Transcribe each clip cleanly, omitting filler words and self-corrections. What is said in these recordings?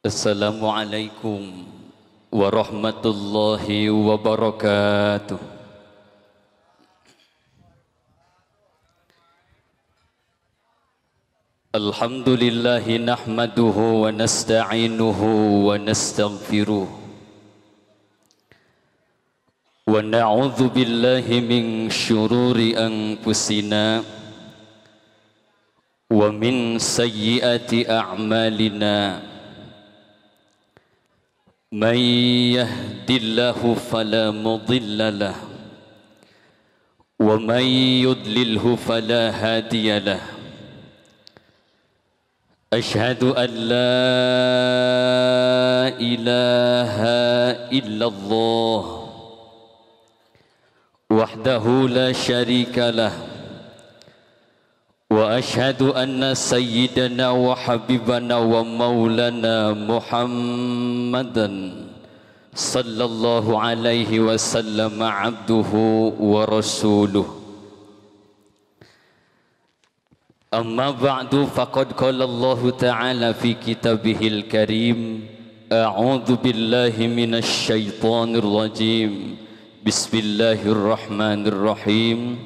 Assalamualaikum warahmatullahi wabarakatuh. Alhamdulillahi nahmaduhu wa nasta'inuhu wa nastaghfiruh wa na'udzu billahi min syururi anfusina wa min sayyiati a'malina. Man yahdillahu fala mudilla lah wa man yudlilhu fala hadiya lah. Ashhadu an la ilaha illallah wahdahu la syarika lah wa ashhadu anna sayyidana wa habibana wa maulana Muhammadan sallallahu alaihi wasallam abduhu wa rasuluh. Amma ba'du, faqad qala Allah ta'ala fi kitabihil karim, a'udzu billahi minasy syaithanir rajim. Bismillahirrahmanirrahim.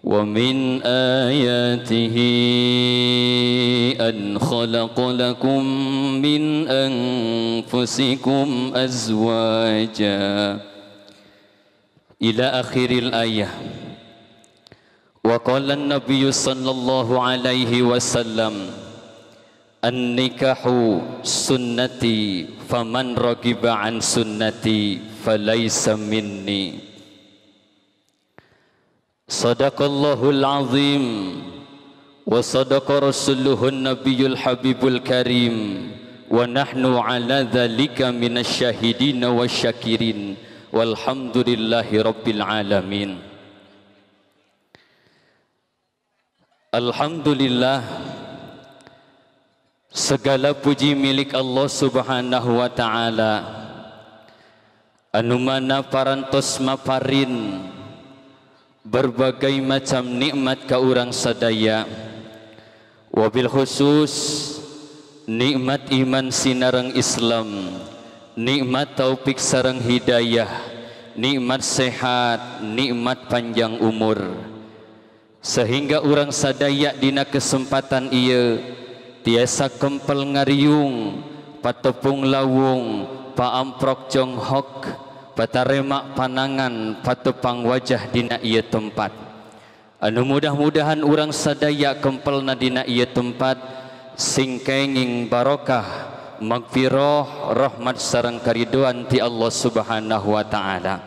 Wa min ayatihi an khalaqa lakum min anfusikum azwaja ila akhiril ayah. Wa qala an-nabiy sallallahu alaihi wasallam, an-nikahu sunnati faman ragiba an sunnati falaysa minni. Sadaqallahul azim wa sadaqa rasuluhun nabiyul habibul karim wa nahnu ala dhalika minasy syahidin wasyakirin walhamdulillahi rabbil alamin. Alhamdulillah, segala puji milik Allah subhanahu wa ta'ala anu mana parantos maparin berbagai macam nikmat ka urang sadaya, wabil khusus nikmat iman sinareng Islam, nikmat taufik sareng hidayah, nikmat sehat, nikmat panjang umur, sehingga urang sadaya dina kesempatan ieu tiasa kempel ngariung, patepung lawung, paamprok jonghok, patarema panangan, patepang wajah dina ieu tempat. Anu mudah-mudahan urang sadaya kempelna dina ieu tempat sing kenging barokah, magfirah, rahmat sareng kariduan ti Allah subhanahu wa ta'ala.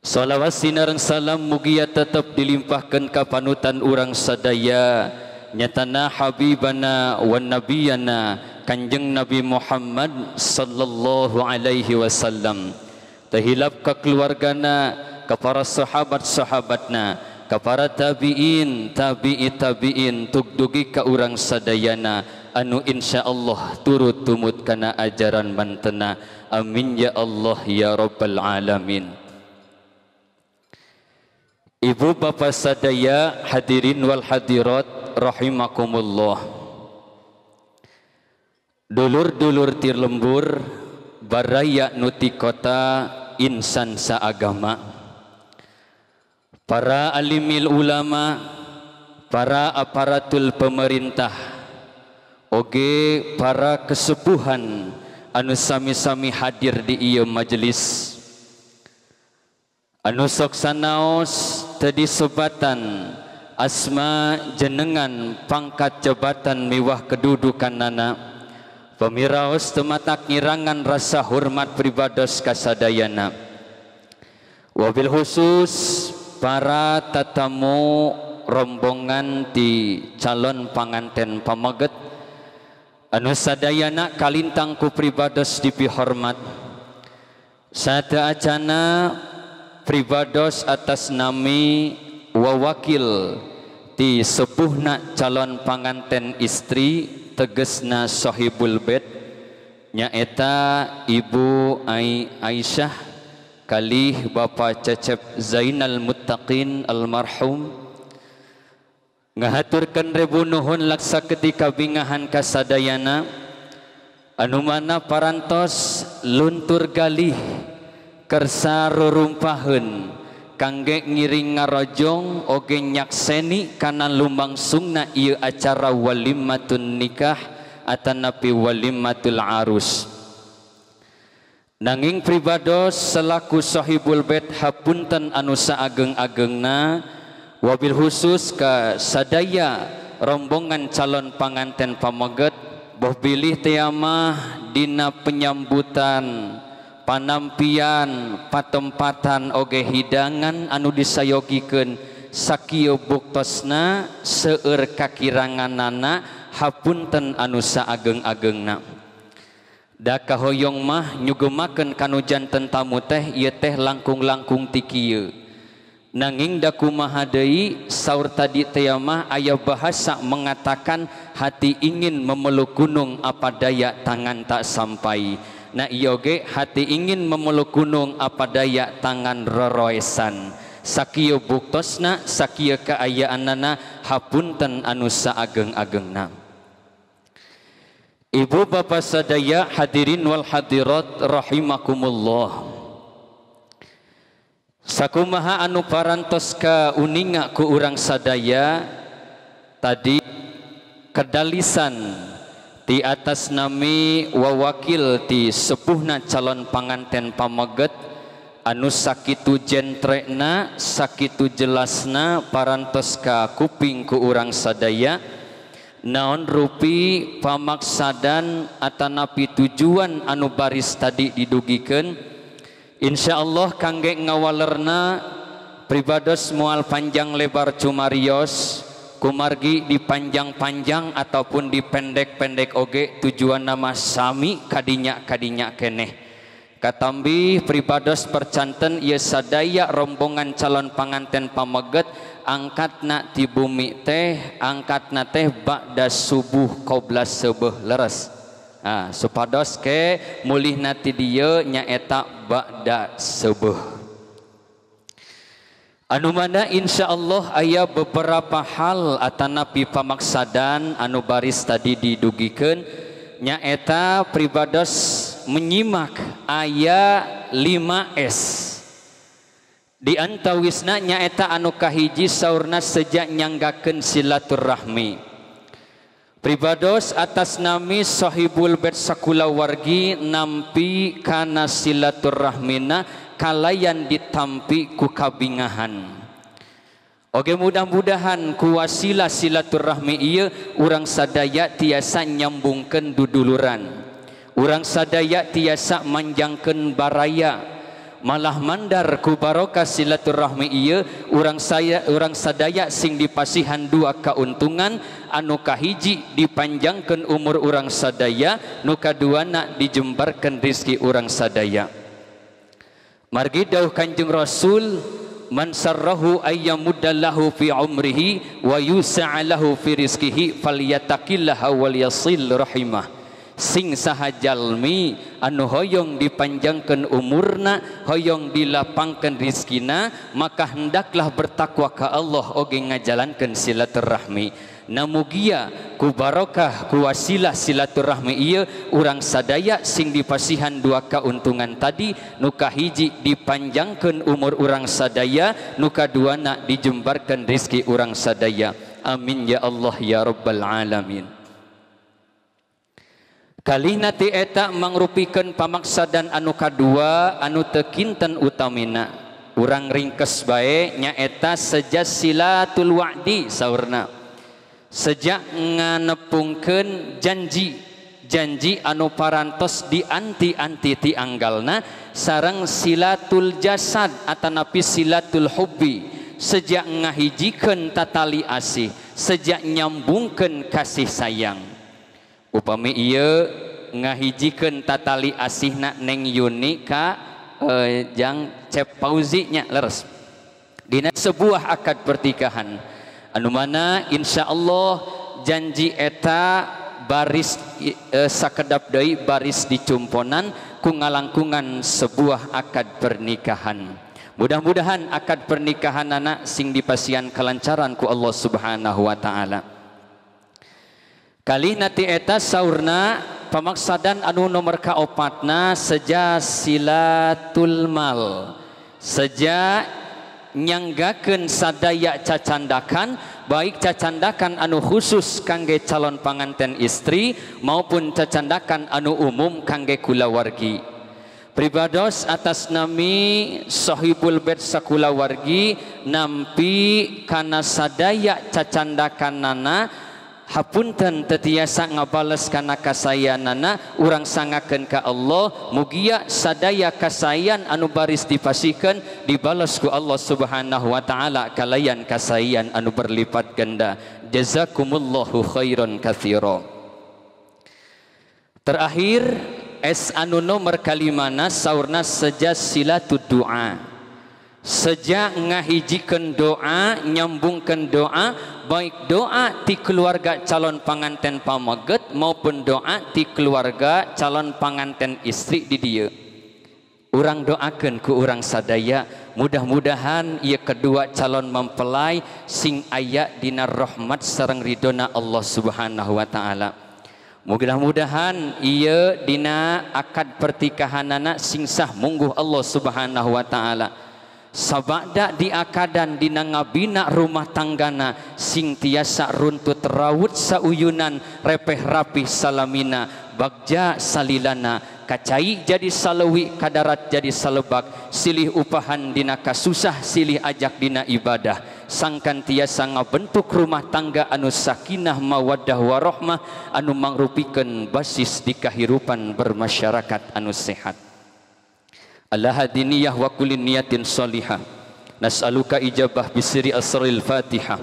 Salawat sinareng salam mugia tetap dilimpahkan ka panutan urang sadaya, nyatana habibana wa nabiyana Kanjeng Nabi Muhammad sallallahu alaihi wasallam, tahilap ka keluargana, ka para sahabat-sahabatna, ka para tabi'in, tabi'i-tabi'in, tugdugi ka urang sadayana anu insyaallah turut tumut kana ajaran mantena. Amin ya Allah ya rabbal alamin. Ibu bapa sadaya, hadirin wal hadirat rahimakumullah. Dulur-dulur tir lembur, baraya nuti kota, insan saagama, para alimil ulama, para aparatul pemerintah, oge para kesepuhan anu sami-sami hadir di ieu majelis, anu sok sanaos tadi sebatan asma jenengan pangkat jabatan miwah kedudukanana, pamiraos tematak ngirangan rasa hormat pribados kasadayana, wabil khusus para tatamu rombongan di calon panganten pamaget anu sadayana kalintang ku pribados dipihormat. Sada acana pribados atas nami wawakil ti sepuhna calon panganten istri, tegesna sahibul bait, nyaeta Ibu Aisyah kalih Bapak Cecep Zainal Muttaqin almarhum, ngahaturkeun rebu nuhun laksa ketika bingahan kasadayana anu mana parantos luntur galih kersa rurumpaheun kangge ngiring ngarojong oge nyakseni kana lumangsungna ieu acara walimatun nikah atanapi walimatul arus. Nanging pribados selaku sahibul bait hapunten anu saageng-agengna wabil khusus ka sadaya rombongan calon panganten pameget boh bilih teh mah dina penyambutan panampian patempatan oge hidangan anu disayogikeun sakieu buktosna seueur kakiranganana hapunten anu saageng-agengna. Da kahoyong mah nyugemakeun kanu janten tamu teh ieu teh langkung-langkung ti kieu. Nanging da kumaha deui saur tadi teh mah aya bahasa mengatakan hati ingin memeluk gunung apa daya tangan tak sampai. Nah ieu ge hati ingin memeluk gunung apa daya tangan roroesan. Sakieu buktosna sakieu kaayaanana hapunten anu saageng-agengna. Ibu bapak sadaya hadirin wal hadirat rahimakumullah. Sakumaha anu parantos ka uninga ku urang sadaya tadi kedalisan di atas nami wawakil ti sepuhna calon panganten pameget anu sakitu jentrena sakitu jelasna parantos ka kuping ku urang sadaya naon rupi pamaksadan atanapi tujuan anu baris tadi didugikeun insyaallah kangge ngawalerna pribados moal panjang lebar cumarios kumargi dipanjang-panjang ataupun dipendek-pendek oge tujuan nama sami kadinya keneh katambi pribados percanten ieu sadaya rombongan calon panganten pameget angkatna ti bumi teh angkatna teh ba'da subuh qobla seubeuh leres. Supados ke mulihna ti dieu nyaeta ba'da seubeuh. Anu mana insyaallah aya beberapa hal atanapi pamaksadan anu baris tadi didugikeun nyaeta pribados menyimak aya 5S. Di antawisna nyaeta anu kahiji saurna sejak nyanggakeun silaturahmi. Pribados atas nami sahibul bait sakulawargi nampi kana silaturahmina kalayan ditampi ku kabingahan. Oge mudah-mudahan ku wasilah silaturahmi ieu urang sadaya tiasa nyambungkeun duduluran. Urang sadaya tiasa manjangkeun baraya. Malah mandar ku barokah silaturahmi ieu urang sadaya sing dipasihan dua kauntungan anu kahiji dipanjangkeun umur urang sadaya nu kaduana dijembarkeun rezeki urang sadaya. Margi dawuh Kanjeng Rasul man sarrahu ayyamudallahu fi umrihi wa yusa'alahu fi rizqihi falyattaqillaha wal yasil rahimah. Sing saha jalmi anu hoyong dipanjangkeun umurna hoyong dilapangkeun rizkina maka hendaklah bertakwa ka Allah oge ngajalankeun silaturahmi. Namugia ku barokah ku wasilah silaturahmi ieu urang sadaya sing dipasihan dua kauntungan tadi nu kahiji dipanjangkeun umur urang sadaya nu kaduana dijembarkeun rezeki urang sadaya. Amin ya Allah ya rabbal alamin. Kalina ti eta mangrupikeun pamaksadan anu kadua anu teu kinten utamina urang ringkes bae nyaeta sejak silatul wa'di saurna sejak nganepungkeun janji anu parantos dianti-anti ti anggalna sareng silatul jasad atanapi silatul hubbi sejak ngahijikeun tatali asih sejak nyambungkeun kasih sayang. Upami ieu ngahijikeun tatali asihna Neng Yuni ka jang Cep Pauzi nya leres dina sebuah akad pertikahan anu mana insyaallah janji eta baris sakedap deui baris dicumponan ku ngalangkungan sebuah akad pernikahan. Mudah-mudahan akad pernikahan anak sing dipasihan kelancaran ku Allah Subhanahu wa taala. Kali nati eta saurna pamaksadan anu nomor kaopatna seja silatul mal, seja nyanggakeun sadaya cacandakan, baik cacandakan anu khusus kangge calon panganten istri maupun cacandakan anu umum kangge kulawargi. Pribados atas nami sahibul bait sakulawargi nampi kana sadaya cacandakanana hapunten tetiasa ngabales kana kasayanana urang sangakeun ka Allah mugia sadaya kasayan anu baris dipasikeun dibalas ku Allah Subhanahu wa taala kalayan kasayan anu berlipat ganda. Jazakumullahu khairan katsira. Terakhir anu nomor kalimana saurna seja silatud doa, seja ngahijikeun doa, nyambungkeun doa, baik doa ti keluarga calon panganten pamaget maupun doa ti keluarga calon panganten istri di dieu. Urang doakeun ku urang sadaya mudah-mudahan ieu kedua calon mempelai sing aya dina rahmat sareng ridona Allah Subhanahu wa taala. Mudah-mudahan ieu dina akad pertikahanana sing sah mungguh Allah Subhanahu wa taala. Sabada di akadan dina ngabina rumah tanggana sing tiasa runtut rawut sauyunan repeh rapih salamina bagja salilana kacai jadi salewi kadarat jadi salebak silih upahan dina kasusah silih ajak dina ibadah sangkan tiasa ngabentuk rumah tangga anu sakinah mawaddah warahmah anu mangrupikeun basis di kahirupan bermasyarakat anu sehat. Allah hadiniyah wa kulli niyatin salihah. Nas'aluka ijabah bisri asril Fatihah.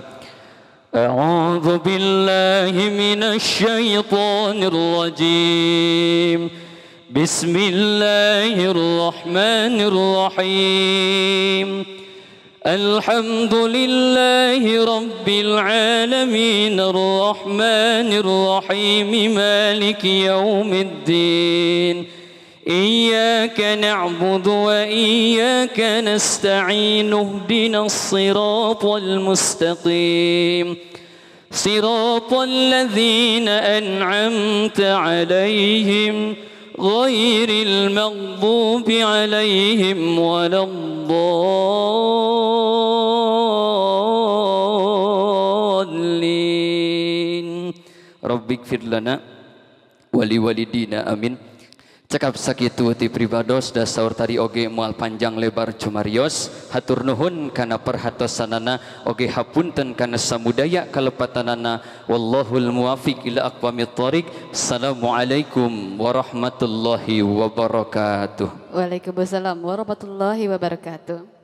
A'udzu billahi minasy syaithanir rajim. Bismillahirrahmanirrahim. Alhamdulillahi rabbil alamin arrahmanir rahim maliki yaumiddin. إياك نعبد وإياك نستعين اهدنا الصراط المستقيم صراط الذين أنعمت عليهم غير المغضوب عليهم ولا الضالين رب اغفر لنا ولوالدينا آمين. Cekap sakitu ti pribados da saur tadi oge moal panjang lebar cumarios hatur nuhun kana perhatosanana oge hapunten kana samudaya kalepatanana wallahul muwafiq ila aqwamit thoriq. Assalamualaikum warahmatullahi wabarakatuh. Waalaikumsalam warahmatullahi wabarakatuh.